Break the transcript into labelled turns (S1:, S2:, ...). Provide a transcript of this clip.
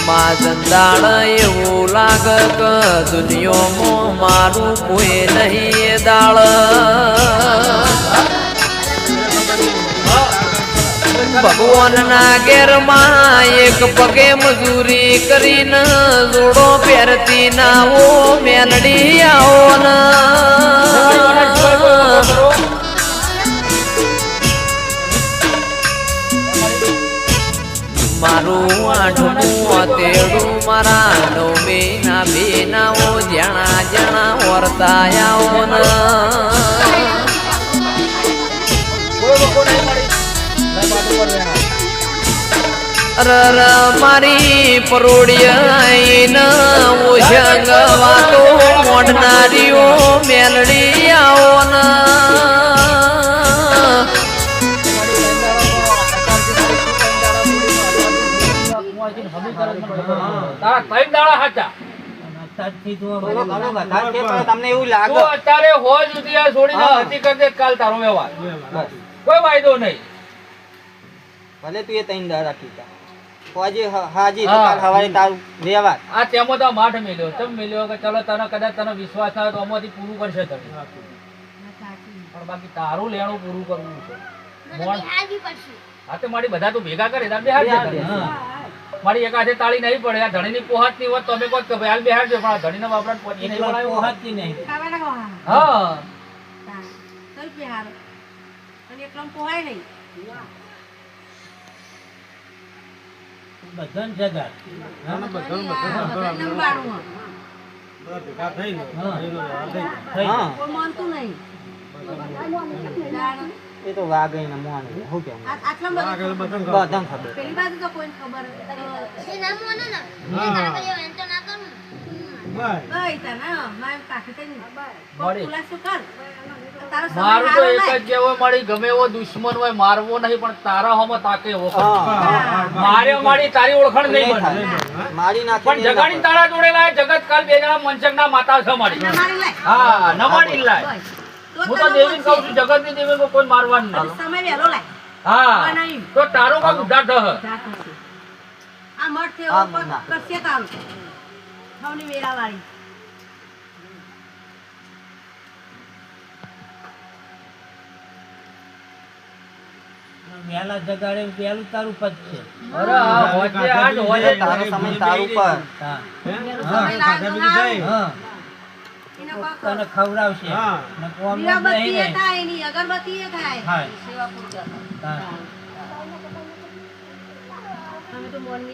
S1: માજંદાળ એવું લાગે કે દુનિયામાં મારું કોઈ નહીં દાળ ભગવાનના ઘેરમાં એક પગે મજૂરી કરીને જોડો પહેરતી ના ઓ મેલડી આવો ને મારું આઠમું તેડું મારા નવમી ના બેનાઓ જણા જણા વર્તાયાઓ ને રર મારી પરોડિયા ઓશંગ વાતો મોઢનારીઓ મેલડી આવો ને
S2: તમને એવું લાગે
S3: અત્યારે હોજ સુધી છોડીને હકીકત કાલ તારો વ્યવહાર કોઈ વાયદો નહીં
S2: ભલે તું એ તૈન દા રાખી હાજી હાજી તો કાલ હવારે તારું વ્યવહાર
S3: આ તેમાં તો માઠ મેલ્યો ચમ મેલ્યો કે ચલો તને કદાચ તને વિશ્વાસ થાય તો આમાંથી પૂરું કરશે તમે પણ બાકી તારું લેણું પૂરું કરવું છે હા તો મારી બધા તો ભેગા કરે તાર બેહાર છે મારી એક હાથે તાળી નહીં પડે આ ધણીની પોહાત ની હોત તમે કોત કે ભાઈ હાલ બેહાર છે પણ આ ધણીનો વાપરાટ પહોંચી નહીં બનાવ્યો
S2: પોહાત ની નહીં
S3: હા
S4: ચલ બેહાર અને એકલમ પોહાય નહીં
S2: બધન જગા
S4: માનતું નહીં
S2: એ તો વાગઈ ને મોન હું કેમ
S4: આટલા
S2: બધન ખબર
S4: પેલી બાજુ તો કોઈને ખબર એ નામ મોને ને એ તારા એમ તો ના કરું બાય તના માય કાકી તને ખુલાસો કર તારો સમય
S3: મારું તો એક જ જેવો મળી ગમે એવો દુશ્મન હોય મારવો નહીં પણ તારા હોમાં તાકે એવો મારે મારી તારી ઓળખાણ નહીં બને
S2: મારી નાખી
S3: પણ જગાડી તારા જોડેલા જગત કાલ બે જણા મનસકના માતા છે મારી હા નમાડી લાય હું તો દેવી કહું છું જગત ની દેવી કો કોઈ મારવાનું નહીં
S4: સમય વેલો લાય
S3: હા તો તારો કા ઉધાર થહ
S4: આ મઠ છે કરશે તારું ખાવની વેરા વાળી
S2: મેલા જગાડે પેલું તારું પદ છે
S3: અરે હોજે આજ હોજે
S2: તારો સમય તારું પર
S4: હા
S2: તને ખવડાવશે ને કોમ નહીં
S4: મીરાબત્તી થાય એની અગરબત્તી થાય
S2: હા
S4: સેવા પૂજા
S2: હા
S4: અમે તો મોર્નિંગ